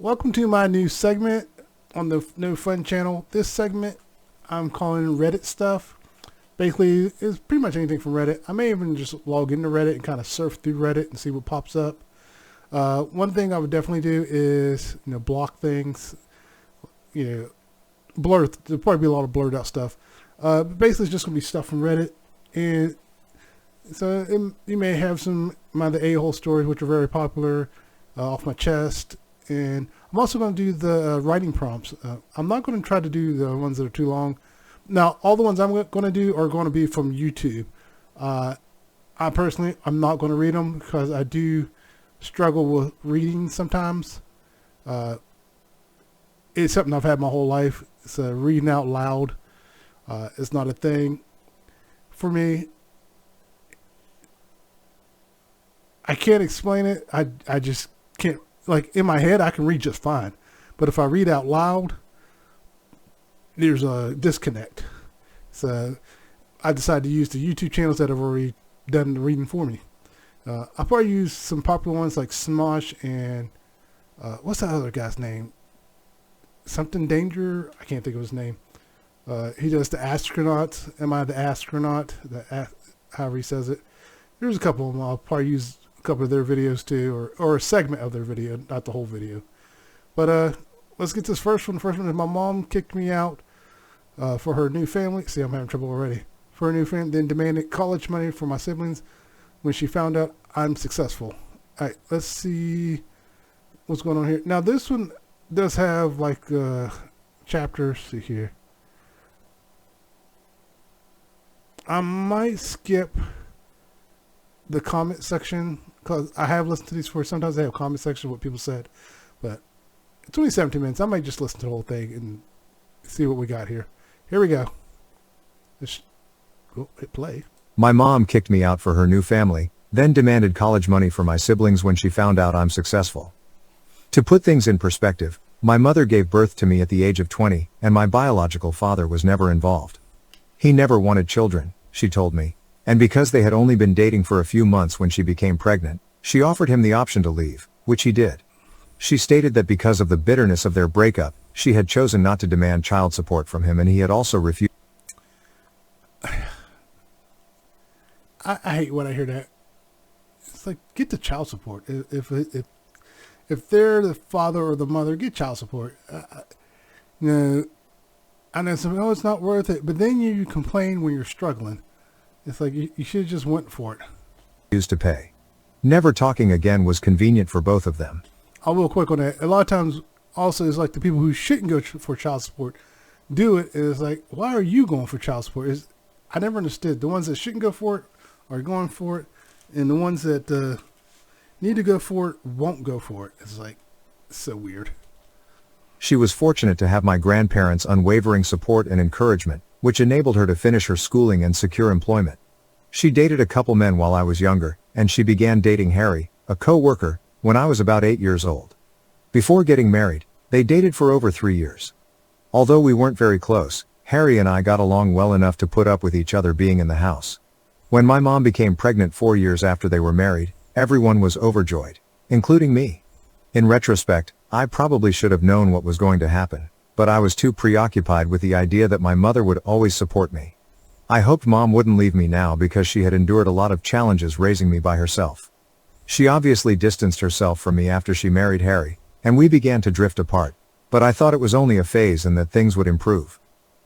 Welcome to my new segment on the No Fun channel. This segment I'm calling Reddit stuff. Basically, it's pretty much anything from Reddit. I may even just log into Reddit and kind of surf through Reddit and see what pops up. One thing I would definitely do is, block things. Blur. There'll probably be a lot of blurred out stuff. But basically, it's just going to be stuff from Reddit. And so you may have some of the a-hole stories, which are very popular, off my chest. And I'm also going to do the writing prompts. I'm not going to try to do the ones that are too long. Now, all the ones I'm going to do are going to be from YouTube. I'm not going to read them because I do struggle with reading sometimes. It's something I've had my whole life. So reading out loud is not a thing for me. I can't explain it. I just can't. Like in my head, I can read just fine. But if I read out loud, there's a disconnect. So I decided to use the YouTube channels that have already done the reading for me. I'll probably use some popular ones like Smosh and what's that other guy's name? Something Danger? I can't think of his name. He does the astronauts. Am I the astronaut? However he says it. There's a couple of them. I'll probably use a couple of their videos too, or a segment of their video, not the whole video. But let's get this first one. The first one is my mom kicked me out for her new family. See, I'm having trouble already. For her new family, then demanded college money for my siblings when she found out I'm successful. All right, let's see what's going on here. Now, this one does have like chapters. See here. I might skip the comment section because I have listened to these before. Sometimes they have comment section what people said, but it's only 17 minutes. I might just listen to the whole thing and see what we got here. Here we go. Hit play. My mom kicked me out for her new family, then demanded college money for my siblings when she found out I'm successful. To put things in perspective, my mother gave birth to me at the age of 20, and my biological father was never involved. He never wanted children, she told me. And because they had only been dating for a few months when she became pregnant, she offered him the option to leave, which he did. She stated that because of the bitterness of their breakup, she had chosen not to demand child support from him, and he had also refused. I hate when I hear that. It's like, get the child support. If they're the father or the mother, get child support. I know some, oh, it's not worth it. But then you complain when you're struggling. It's like you should have just went for it. Used to pay. Never talking again was convenient for both of them. I'll real quick on that. A lot of times also it's like the people who shouldn't go for child support do it. It's like, why are you going for child support? I never understood. The ones that shouldn't go for it are going for it. And the ones that need to go for it won't go for it. It's like, so weird. She was fortunate to have my grandparents' unwavering support and encouragement, which enabled her to finish her schooling and secure employment. She dated a couple men while I was younger, and she began dating Harry, a co-worker, when I was about 8 years old. Before getting married, they dated for over 3 years. Although we weren't very close, Harry and I got along well enough to put up with each other being in the house. When my mom became pregnant 4 years after they were married, everyone was overjoyed, including me. In retrospect, I probably should have known what was going to happen, but I was too preoccupied with the idea that my mother would always support me. I hoped mom wouldn't leave me now because she had endured a lot of challenges raising me by herself. She obviously distanced herself from me after she married Harry, and we began to drift apart, but I thought it was only a phase and that things would improve.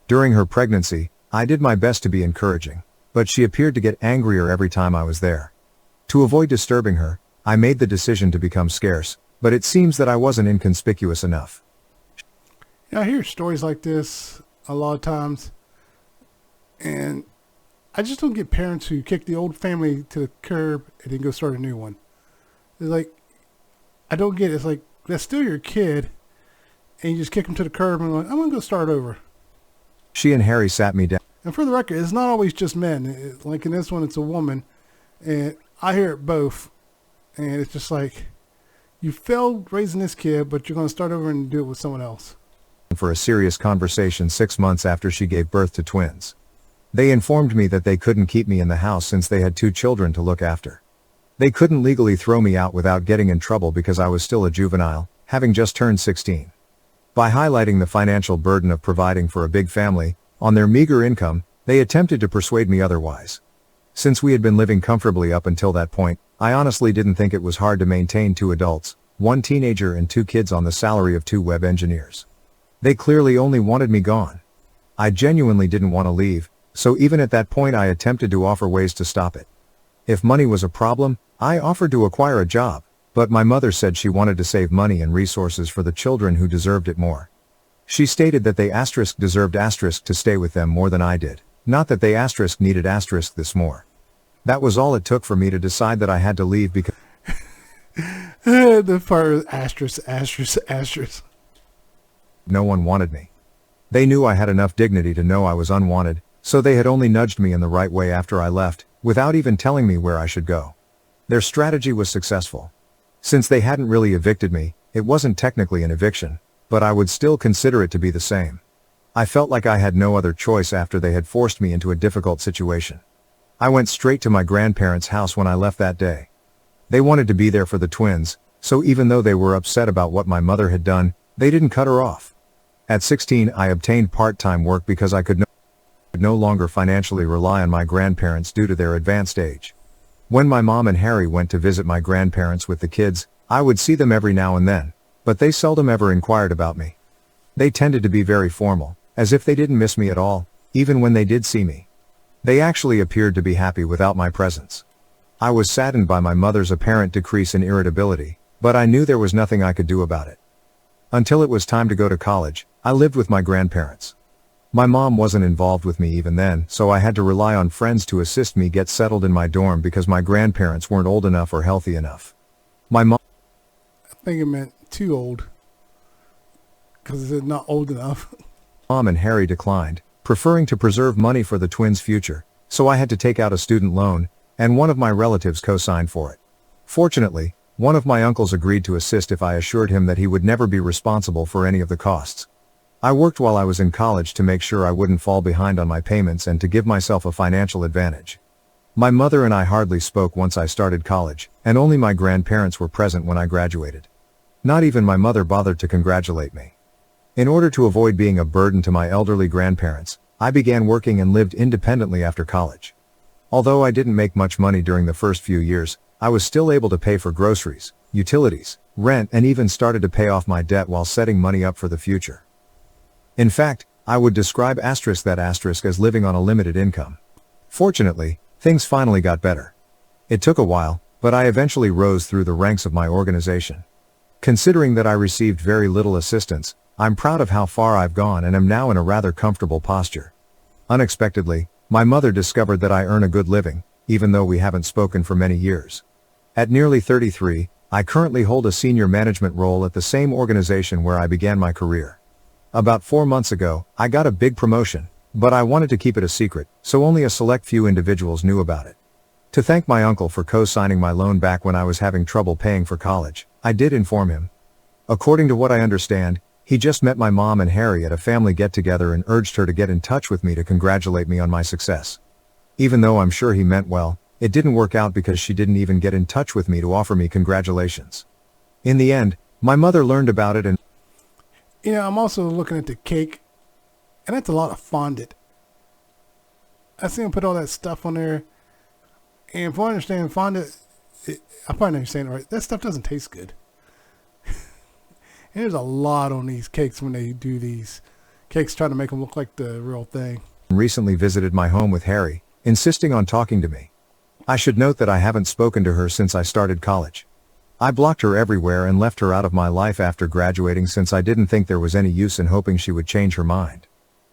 During her pregnancy, I did my best to be encouraging, but she appeared to get angrier every time I was there. To avoid disturbing her, I made the decision to become scarce, but it seems that I wasn't inconspicuous enough. I hear stories like this a lot of times, and I just don't get parents who kick the old family to the curb and then go start a new one. It's like, I don't get it. It's like, that's still your kid, and you just kick them to the curb and like, I'm going to go start over. She and Harry sat me down. And for the record, it's not always just men. Like in this one, it's a woman, and I hear it both, and it's just like, you failed raising this kid, but you're going to start over and do it with someone else. For a serious conversation 6 months after she gave birth to twins. They informed me that they couldn't keep me in the house since they had 2 children to look after. They couldn't legally throw me out without getting in trouble because I was still a juvenile, having just turned 16. By highlighting the financial burden of providing for a big family, on their meager income, they attempted to persuade me otherwise. Since we had been living comfortably up until that point, I honestly didn't think it was hard to maintain 2 adults, 1 teenager and 2 kids on the salary of 2 web engineers. They clearly only wanted me gone. I genuinely didn't want to leave, so even at that point I attempted to offer ways to stop it. If money was a problem, I offered to acquire a job, but my mother said she wanted to save money and resources for the children who deserved it more. She stated that they deserved to stay with them more than I did, not that they needed this more. That was all it took for me to decide that I had to leave because the part with ****. No one wanted me. They knew I had enough dignity to know I was unwanted, so they had only nudged me in the right way after I left, without even telling me where I should go. Their strategy was successful. Since they hadn't really evicted me, it wasn't technically an eviction, but I would still consider it to be the same. I felt like I had no other choice after they had forced me into a difficult situation. I went straight to my grandparents' house when I left that day. They wanted to be there for the twins, so even though they were upset about what my mother had done, they didn't cut her off. At 16, I obtained part-time work because I could no longer financially rely on my grandparents due to their advanced age. When my mom and Harry went to visit my grandparents with the kids, I would see them every now and then, but they seldom ever inquired about me. They tended to be very formal, as if they didn't miss me at all, even when they did see me. They actually appeared to be happy without my presence. I was saddened by my mother's apparent decrease in irritability, but I knew there was nothing I could do about it. Until it was time to go to college, I lived with my grandparents. My mom wasn't involved with me even then, so I had to rely on friends to assist me get settled in my dorm because my grandparents weren't old enough or healthy enough. My mom... I think it meant too old, because it's not old enough. Mom and Harry declined, preferring to preserve money for the twins' future, so I had to take out a student loan, and one of my relatives co-signed for it. Fortunately, one of my uncles agreed to assist if I assured him that he would never be responsible for any of the costs. I worked while I was in college to make sure I wouldn't fall behind on my payments and to give myself a financial advantage. My mother and I hardly spoke once I started college, and only my grandparents were present when I graduated. Not even my mother bothered to congratulate me. In order to avoid being a burden to my elderly grandparents, I began working and lived independently after college. Although I didn't make much money during the first few years, I was still able to pay for groceries, utilities, rent, and even started to pay off my debt while setting money up for the future. In fact, I would describe ** as living on a limited income. Fortunately, things finally got better. It took a while, but I eventually rose through the ranks of my organization. Considering that I received very little assistance, I'm proud of how far I've gone and am now in a rather comfortable posture. Unexpectedly, my mother discovered that I earn a good living, even though we haven't spoken for many years. At nearly 33, I currently hold a senior management role at the same organization where I began my career. About 4 months ago, I got a big promotion, but I wanted to keep it a secret, so only a select few individuals knew about it. To thank my uncle for co-signing my loan back when I was having trouble paying for college, I did inform him. According to what I understand, he just met my mom and Harry at a family get-together and urged her to get in touch with me to congratulate me on my success. Even though I'm sure he meant well, it didn't work out because she didn't even get in touch with me to offer me congratulations. In the end, my mother learned about it and... I'm also looking at the cake, and that's a lot of fondant. I see him put all that stuff on there, and if I understand fondant, I probably not saying it right, that stuff doesn't taste good. And there's a lot on these cakes when they do these cakes, trying to make them look like the real thing. Recently visited my home with Harry, insisting on talking to me. I should note that I haven't spoken to her since I started college. I blocked her everywhere and left her out of my life after graduating since I didn't think there was any use in hoping she would change her mind.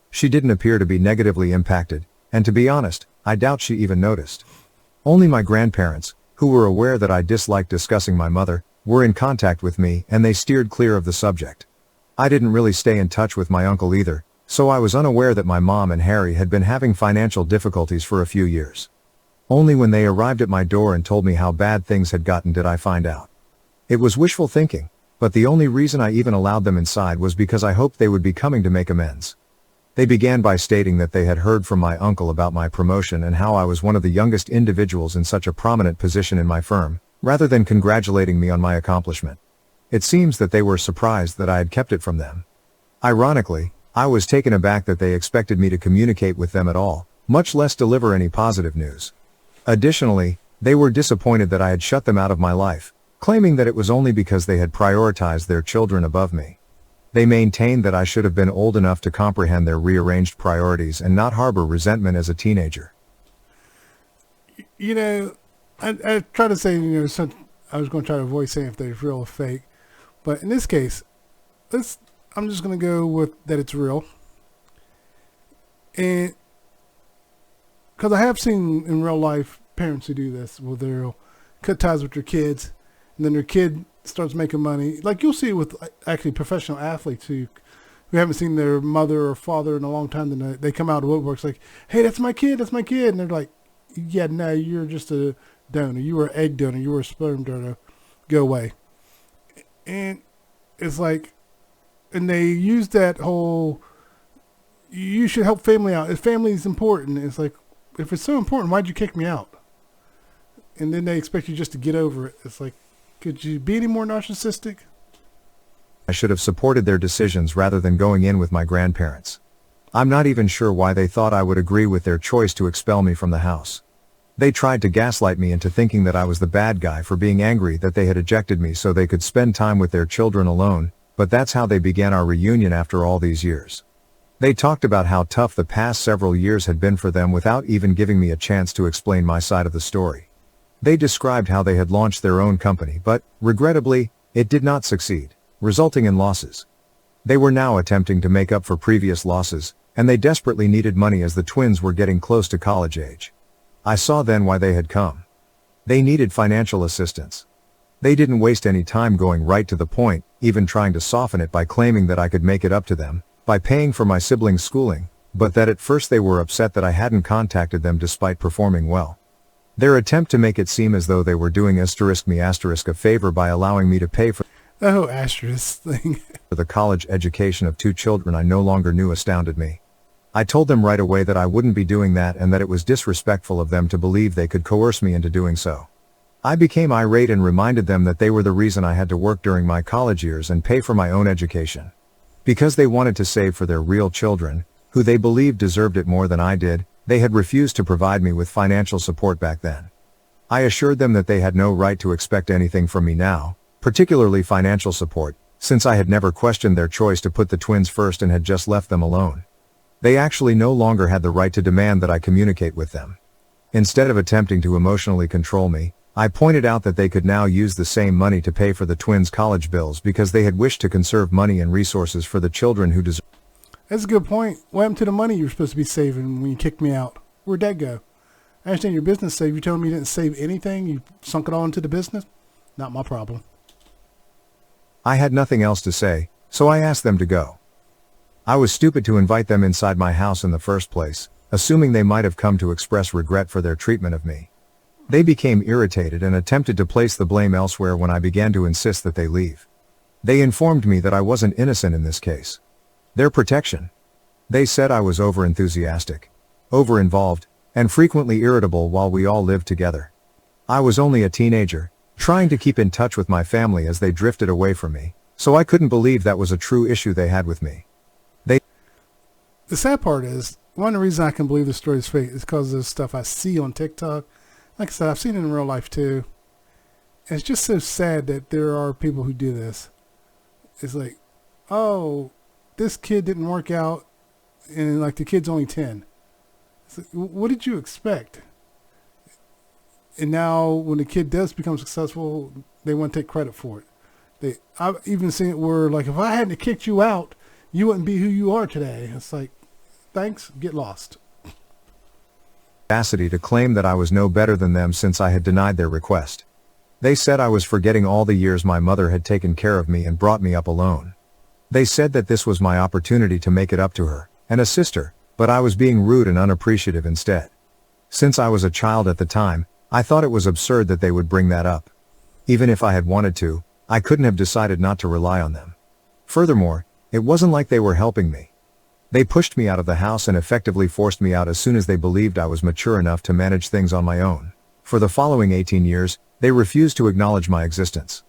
She didn't appear to be negatively impacted, and to be honest, I doubt she even noticed. Only my grandparents, who were aware that I disliked discussing my mother, were in contact with me and they steered clear of the subject. I didn't really stay in touch with my uncle either, so I was unaware that my mom and Harry had been having financial difficulties for a few years. Only when they arrived at my door and told me how bad things had gotten did I find out. It was wishful thinking, but the only reason I even allowed them inside was because I hoped they would be coming to make amends. They began by stating that they had heard from my uncle about my promotion and how I was one of the youngest individuals in such a prominent position in my firm, rather than congratulating me on my accomplishment. It seems that they were surprised that I had kept it from them. Ironically, I was taken aback that they expected me to communicate with them at all, much less deliver any positive news. Additionally, they were disappointed that I had shut them out of my life, claiming that it was only because they had prioritized their children above me. They maintained that I should have been old enough to comprehend their rearranged priorities and not harbor resentment as a teenager. You know, I try to say, I was going to try to avoid saying if they're real or fake, but in this case, I'm just going to go with that it's real. And because I have seen in real life parents who do this, where they'll cut ties with their kids, and then their kid starts making money. Like you'll see with actually professional athletes who haven't seen their mother or father in a long time, then they come out of woodworks like, hey, that's my kid, and they're like, yeah, no, you're just a donor. You were an egg donor. You were a sperm donor. Go away. And it's like, and they use that whole, you should help family out. If family is important, it's like, if it's so important, why'd you kick me out? And then they expect you just to get over it. It's like, could you be any more narcissistic? I should have supported their decisions rather than going in with my grandparents. I'm not even sure why they thought I would agree with their choice to expel me from the house. They tried to gaslight me into thinking that I was the bad guy for being angry that they had ejected me so they could spend time with their children alone, but that's how they began our reunion after all these years. They talked about how tough the past several years had been for them without even giving me a chance to explain my side of the story. They described how they had launched their own company, but, regrettably, it did not succeed, resulting in losses. They were now attempting to make up for previous losses, and they desperately needed money as the twins were getting close to college age. I saw then why they had come. They needed financial assistance. They didn't waste any time going right to the point, even trying to soften it by claiming that I could make it up to them, by paying for my siblings' schooling, but that at first they were upset that I hadn't contacted them despite performing well. Their attempt to make it seem as though they were doing me a favor by allowing me to pay for Asterisk thing. the college education of 2 children I no longer knew astounded me. I told them right away that I wouldn't be doing that and that it was disrespectful of them to believe they could coerce me into doing so. I became irate and reminded them that they were the reason I had to work during my college years and pay for my own education. Because they wanted to save for their real children, who they believed deserved it more than I did, they had refused to provide me with financial support back then. I assured them that they had no right to expect anything from me now, particularly financial support, since I had never questioned their choice to put the twins first and had just left them alone. They actually no longer had the right to demand that I communicate with them. Instead of attempting to emotionally control me, I pointed out that they could now use the same money to pay for the twins' college bills because they had wished to conserve money and resources for the children who deserved. That's a good point. What happened to the money you were supposed to be saving when you kicked me out? Where'd that go? I understand your business saved. You're telling me you didn't save anything? You sunk it all into the business? Not my problem. I had nothing else to say, so I asked them to go. I was stupid to invite them inside my house in the first place, assuming they might have come to express regret for their treatment of me. They became irritated and attempted to place the blame elsewhere when I began to insist that they leave. They informed me that I wasn't innocent in this case. Their protection. They said I was over-enthusiastic, over-involved, and frequently irritable while we all lived together. I was only a teenager, trying to keep in touch with my family as they drifted away from me, so I couldn't believe that was a true issue they had with me. The sad part is, one of the reasons I can believe the story is fake is because of the stuff I see on TikTok. Like I said, I've seen it in real life too. And it's just so sad that there are people who do this. It's like, oh, this kid didn't work out, and like the kid's only 10. It's like, what did you expect? And now when the kid does become successful, they want to take credit for it. I've even seen it where, like, if I hadn't kicked you out, you wouldn't be who you are today. It's like, thanks, get lost. Audacity to claim that I was no better than them since I had denied their request. They said I was forgetting all the years my mother had taken care of me and brought me up alone. They said that this was my opportunity to make it up to her, and assist her, but I was being rude and unappreciative instead. Since I was a child at the time, I thought it was absurd that they would bring that up. Even if I had wanted to, I couldn't have decided not to rely on them. Furthermore, it wasn't like they were helping me. They pushed me out of the house and effectively forced me out as soon as they believed I was mature enough to manage things on my own. For the following 18 years, they refused to acknowledge my existence.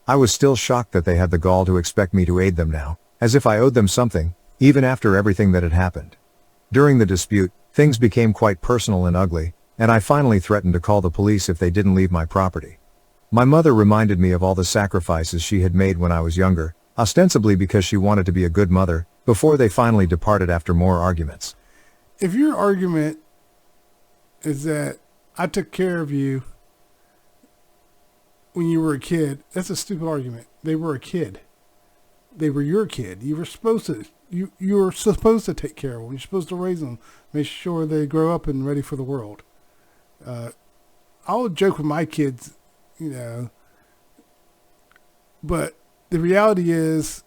I was still shocked that they had the gall to expect me to aid them now, as if I owed them something, even after everything that had happened. During the dispute, things became quite personal and ugly, and I finally threatened to call the police if they didn't leave my property. My mother reminded me of all the sacrifices she had made when I was younger, ostensibly because she wanted to be a good mother, before they finally departed after more arguments. If your argument is that I took care of you when you were a kid, that's a stupid argument. They were a kid. They were your kid. You were supposed to. You were supposed to take care of them. You're supposed to raise them, make sure they grow up and ready for the world. I'll joke with my kids, but the reality is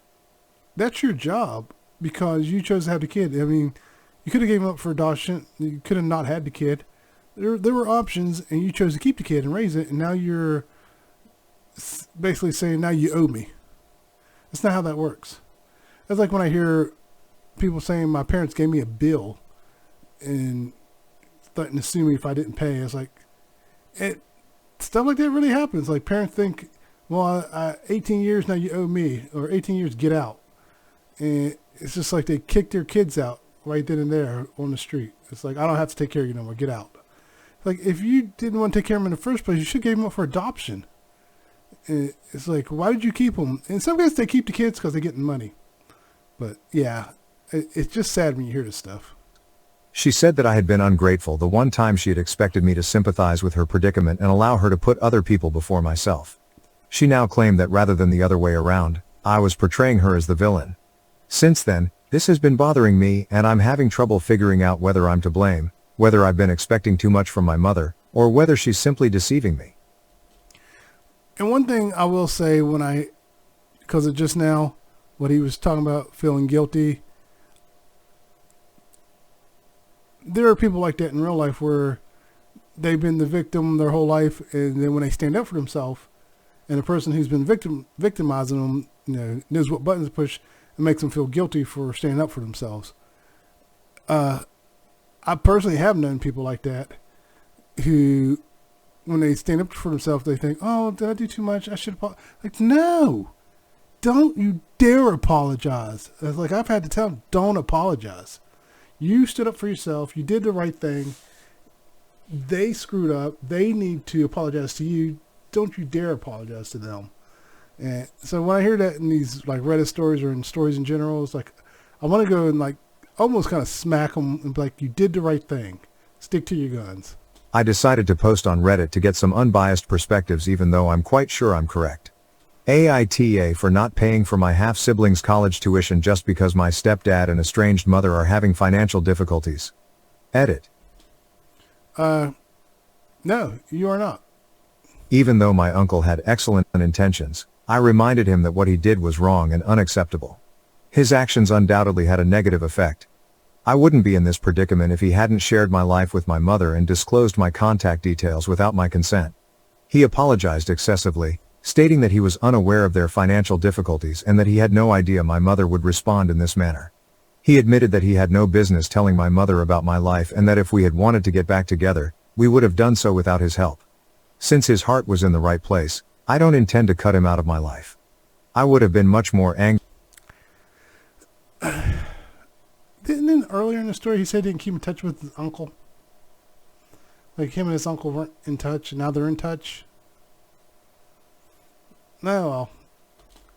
that's your job because you chose to have the kid. I mean, you could have given up for adoption. You could have not had the kid. There were options, and you chose to keep the kid and raise it, and now you're basically saying, now you owe me. That's not how that works. That's like when I hear people saying my parents gave me a bill and threatened to sue me if I didn't pay. It's like, stuff like that really happens. Like parents think, well, 18 years now you owe me, or 18 years, get out. And it's just like they kick their kids out right then and there on the street. It's like, I don't have to take care of you no more, get out. Like if you didn't want to take care of them in the first place, you should have gave them up for adoption. And it's like, why did you keep them? In some cases they keep the kids because they're getting money. But yeah, it's just sad when you hear this stuff. She said that I had been ungrateful the one time she had expected me to sympathize with her predicament and allow her to put other people before myself. She now claimed that rather than the other way around, I was portraying her as the villain. Since then, this has been bothering me and I'm having trouble figuring out whether I'm to blame, whether I've been expecting too much from my mother, or whether she's simply deceiving me. And one thing I will say because of just now, what he was talking about, feeling guilty, there are people like that in real life where they've been the victim their whole life, and then when they stand up for themselves, and the person who's been victimizing them, knows what buttons to push and makes them feel guilty for standing up for themselves. I personally have known people like that who, when they stand up for themselves, they think, oh, did I do too much? I should apologize. Like, no, don't you dare apologize. It's like I've had to tell them, don't apologize. You stood up for yourself. You did the right thing. They screwed up. They need to apologize to you. Don't you dare apologize to them. And so when I hear that in these like Reddit stories or in stories in general, it's like I want to go and like almost kind of smack them and be like, you did the right thing. Stick to your guns. I decided to post on Reddit to get some unbiased perspectives even though I'm quite sure I'm correct. AITA for not paying for my half-sibling's college tuition just because my stepdad and estranged mother are having financial difficulties. Edit. No, you are not. Even though my uncle had excellent intentions, I reminded him that what he did was wrong and unacceptable. His actions undoubtedly had a negative effect. I wouldn't be in this predicament if he hadn't shared my life with my mother and disclosed my contact details without my consent. He apologized excessively, stating that he was unaware of their financial difficulties and that he had no idea my mother would respond in this manner. He admitted that he had no business telling my mother about my life and that if we had wanted to get back together, we would have done so without his help. Since his heart was in the right place, I don't intend to cut him out of my life. I would have been much more angry. Didn't earlier in the story he said he didn't keep in touch with his uncle? Like him and his uncle weren't in touch and now they're in touch? No,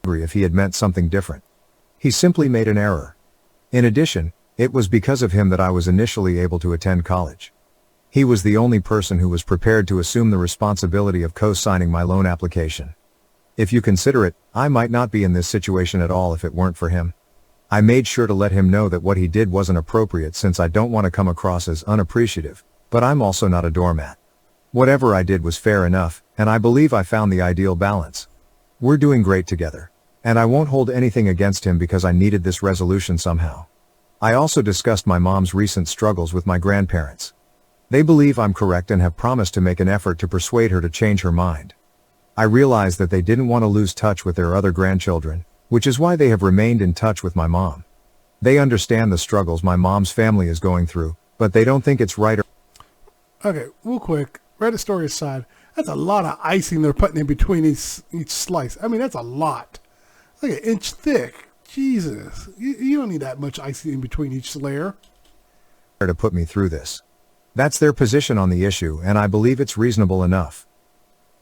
well. If he had meant something different. He simply made an error. In addition, it was because of him that I was initially able to attend college. He was the only person who was prepared to assume the responsibility of co-signing my loan application. If you consider it, I might not be in this situation at all if it weren't for him. I made sure to let him know that what he did wasn't appropriate since I don't want to come across as unappreciative, but I'm also not a doormat. Whatever I did was fair enough, and I believe I found the ideal balance. We're doing great together, and I won't hold anything against him because I needed this resolution somehow. I also discussed my mom's recent struggles with my grandparents. They believe I'm correct and have promised to make an effort to persuade her to change her mind. I realized that they didn't want to lose touch with their other grandchildren, which is why they have remained in touch with my mom. They understand the struggles my mom's family is going through, but they don't think it's right or... Okay, real quick, Reddit story aside, That's a lot of icing they're putting in between each slice. I mean, that's a lot. Like an inch thick. Jesus. You don't need that much icing in between each layer. To put me through this. That's their position on the issue, and I believe it's reasonable enough.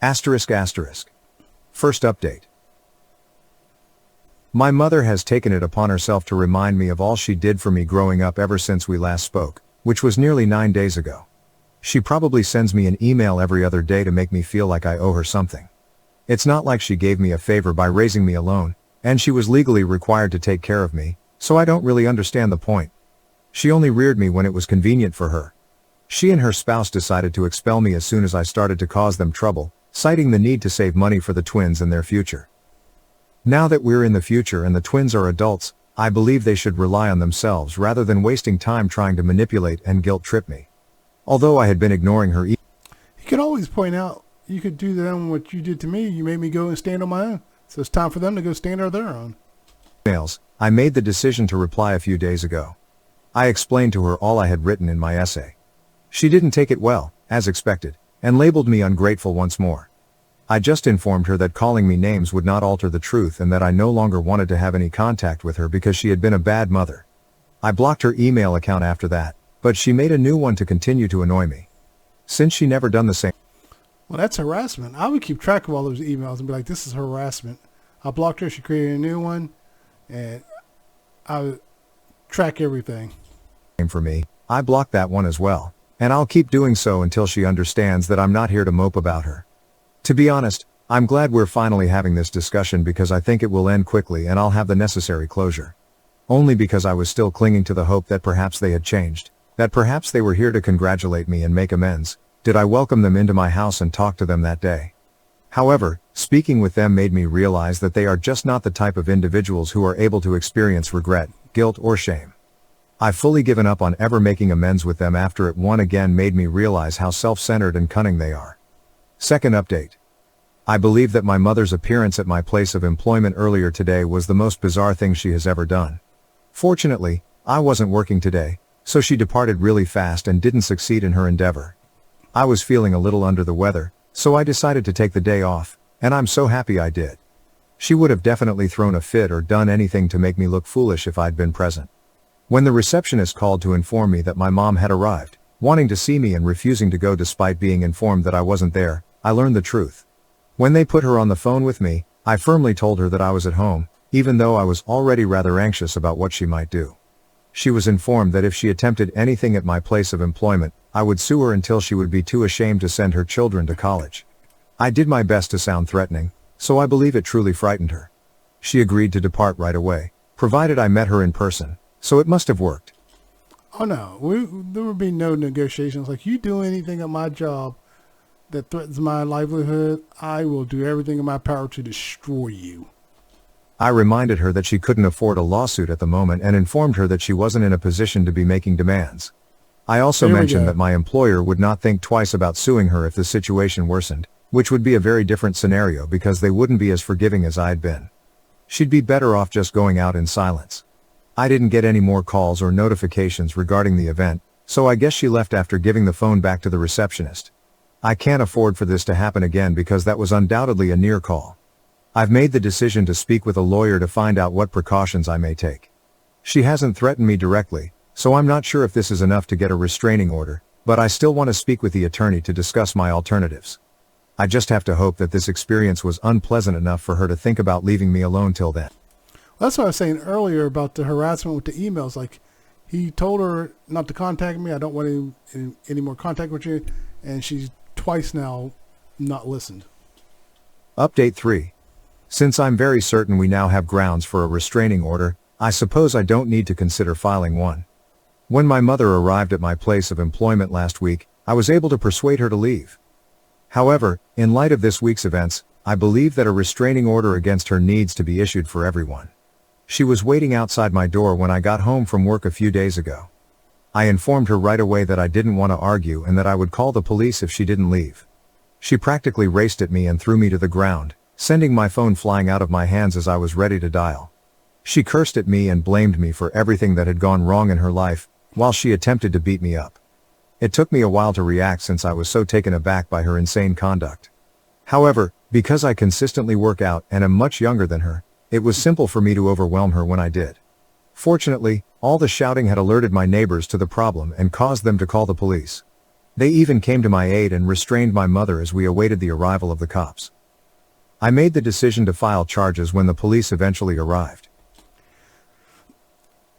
Asterisk asterisk. First update. My mother has taken it upon herself to remind me of all she did for me growing up ever since we last spoke, which was nearly 9 days ago. She probably sends me an email every other day to make me feel like I owe her something. It's not like she gave me a favor by raising me alone, and she was legally required to take care of me, so I don't really understand the point. She only reared me when it was convenient for her. She and her spouse decided to expel me as soon as I started to cause them trouble, citing the need to save money for the twins and their future. Now that we're in the future and the twins are adults, I believe they should rely on themselves rather than wasting time trying to manipulate and guilt trip me. Although I had been ignoring her. You could always point out, you could do to them what you did to me. You made me go and stand on my own. So it's time for them to go stand on their own. Emails, I made the decision to reply a few days ago. I explained to her all I had written in my essay. She didn't take it well, as expected, and labeled me ungrateful once more. I just informed her that calling me names would not alter the truth and that I no longer wanted to have any contact with her because she had been a bad mother. I blocked her email account after that, but she made a new one to continue to annoy me. Since she never done the same. Well, that's harassment. I would keep track of all those emails and be like, this is harassment. I blocked her. She created a new one, and I would track everything. For me, I blocked that one as well, and I'll keep doing so until she understands that I'm not here to mope about her. To be honest, I'm glad we're finally having this discussion because I think it will end quickly and I'll have the necessary closure. Only because I was still clinging to the hope that perhaps they had changed, that perhaps they were here to congratulate me and make amends, did I welcome them into my house and talk to them that day. However, speaking with them made me realize that they are just not the type of individuals who are able to experience regret, guilt, or shame. I've fully given up on ever making amends with them after it one again made me realize how self-centered and cunning they are. Second update. I believe that my mother's appearance at my place of employment earlier today was the most bizarre thing she has ever done. Fortunately, I wasn't working today, so she departed really fast and didn't succeed in her endeavor. I was feeling a little under the weather, so I decided to take the day off, and I'm so happy I did. She would have definitely thrown a fit or done anything to make me look foolish if I'd been present. When the receptionist called to inform me that my mom had arrived, wanting to see me and refusing to go despite being informed that I wasn't there, I learned the truth. When they put her on the phone with me, I firmly told her that I was at home, even though I was already rather anxious about what she might do. She was informed that if she attempted anything at my place of employment, I would sue her until she would be too ashamed to send her children to college. I did my best to sound threatening, so I believe it truly frightened her. She agreed to depart right away, provided I met her in person, so it must have worked. Oh no, there would be no negotiations. Like, you do anything at my job that threatens my livelihood, I will do everything in my power to destroy you. I reminded her that she couldn't afford a lawsuit at the moment and informed her that she wasn't in a position to be making demands. I also mentioned that my employer would not think twice about suing her if the situation worsened, which would be a very different scenario because they wouldn't be as forgiving as I'd been. She'd be better off just going out in silence. I didn't get any more calls or notifications regarding the event, so I guess she left after giving the phone back to the receptionist. I can't afford for this to happen again because that was undoubtedly a near call. I've made the decision to speak with a lawyer to find out what precautions I may take. She hasn't threatened me directly, so I'm not sure if this is enough to get a restraining order, but I still want to speak with the attorney to discuss my alternatives. I just have to hope that this experience was unpleasant enough for her to think about leaving me alone till then. Well, that's what I was saying earlier about the harassment with the emails. Like, he told her not to contact me. I don't want any more contact with you. And she's twice now not listened. Update 3. Since I'm very certain we now have grounds for a restraining order, I suppose I don't need to consider filing one. When my mother arrived at my place of employment last week, I was able to persuade her to leave. However, in light of this week's events, I believe that a restraining order against her needs to be issued for everyone. She was waiting outside my door when I got home from work a few days ago. I informed her right away that I didn't want to argue and that I would call the police if she didn't leave. She practically raced at me and threw me to the ground, sending my phone flying out of my hands as I was ready to dial. She cursed at me and blamed me for everything that had gone wrong in her life, while she attempted to beat me up. It took me a while to react since I was so taken aback by her insane conduct. However, because I consistently work out and am much younger than her, it was simple for me to overwhelm her when I did. Fortunately, all the shouting had alerted my neighbors to the problem and caused them to call the police. They even came to my aid and restrained my mother as we awaited the arrival of the cops. I made the decision to file charges when the police eventually arrived.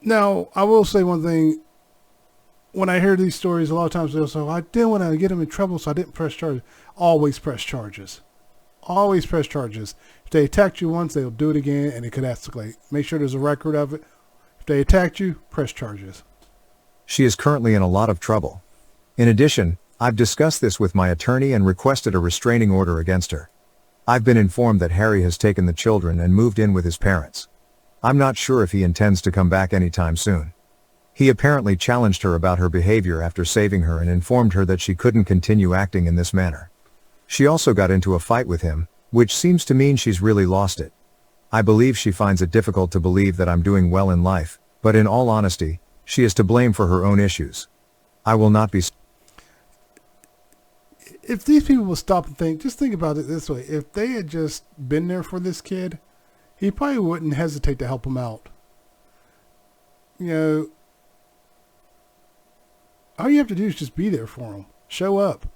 Now, I will say one thing. When I hear these stories, a lot of times they'll say, I didn't want to get them in trouble, so I didn't press charges. Always press charges. Always press charges. If they attacked you once, they'll do it again, and it could escalate. Make sure there's a record of it. If they attacked you, press charges. She is currently in a lot of trouble. In addition, I've discussed this with my attorney and requested a restraining order against her. I've been informed that Harry has taken the children and moved in with his parents. I'm not sure if he intends to come back anytime soon. He apparently challenged her about her behavior after saving her and informed her that she couldn't continue acting in this manner. She also got into a fight with him, which seems to mean she's really lost it. I believe she finds it difficult to believe that I'm doing well in life, but in all honesty, she is to blame for her own issues. I will not be... If these people will stop and think, just think about it this way. If they had just been there for this kid, he probably wouldn't hesitate to help him out. You know, all you have to do is just be there for him. Show up.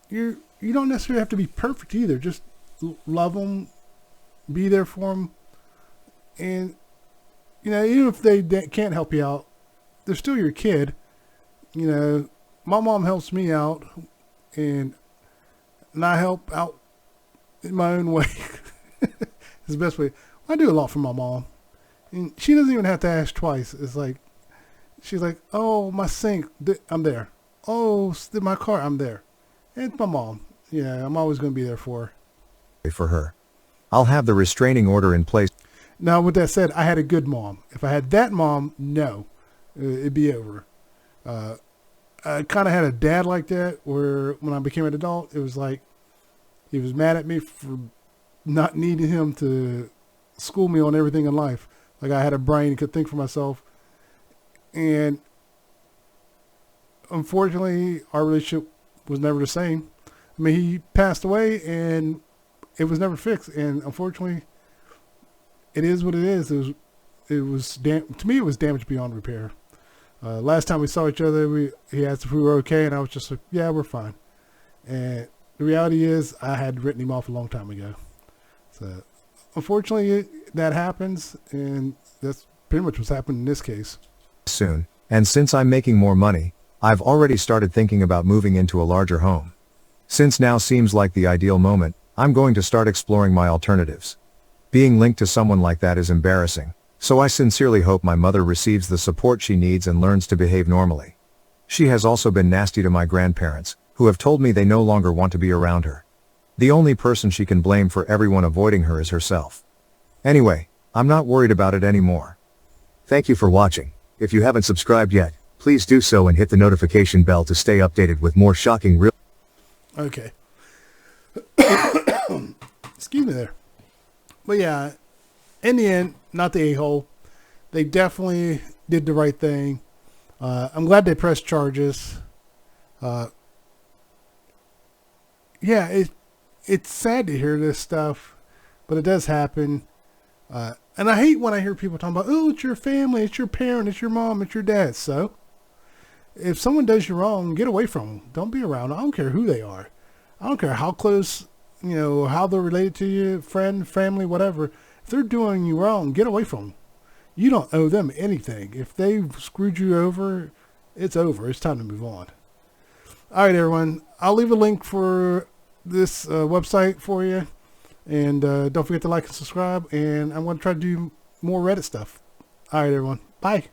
You don't necessarily have to be perfect either. Just love them, be there for them, and you know, even if they can't help you out, they're still your kid. You know, my mom helps me out, and I help out in my own way. It's the best way. I do a lot for my mom, and she doesn't even have to ask twice. It's like, she's like, oh, my sink, I'm there. Oh, my car, I'm there. And it's my mom. Yeah, I'm always going to be there for her. For her. I'll have the restraining order in place. Now, with that said, I had a good mom. If I had that mom, no, it'd be over. I kind of had a dad like that, where when I became an adult, it was like he was mad at me for not needing him to school me on everything in life. Like I had a brain and could think for myself. And unfortunately, our relationship was never the same. I mean, he passed away and it was never fixed. And unfortunately, it is what it is. To me, it was damage beyond repair. Last time we saw each other, he asked if we were okay, and I was just like, yeah, we're fine. And the reality is, I had written him off a long time ago. So, unfortunately, that happens, and that's pretty much what's happened in this case. Soon, and since I'm making more money, I've already started thinking about moving into a larger home. Since now seems like the ideal moment, I'm going to start exploring my alternatives. Being linked to someone like that is embarrassing, so I sincerely hope my mother receives the support she needs and learns to behave normally. She has also been nasty to my grandparents, who have told me they no longer want to be around her. The only person she can blame for everyone avoiding her is herself. Anyway, I'm not worried about it anymore. Thank you for watching. If you haven't subscribed yet, please do so and hit the notification bell to stay updated with more shocking real... Okay. Excuse me there. But yeah, in the end, not the a-hole. They definitely did the right thing. I'm glad they pressed charges. Yeah, it's sad to hear this stuff, but it does happen. And I hate when I hear people talking about, oh, it's your family, it's your parent, it's your mom, it's your dad. So, if someone does you wrong, get away from them. Don't be around them. I don't care who they are. I don't care how close, you know, how they're related to you, friend, family, whatever. If they're doing you wrong, get away from them. You don't owe them anything. If they've screwed you over, it's over. It's time to move on. All right, everyone. I'll leave a link for this website for you. And don't forget to like and subscribe. And I'm going to try to do more Reddit stuff. All right, everyone. Bye.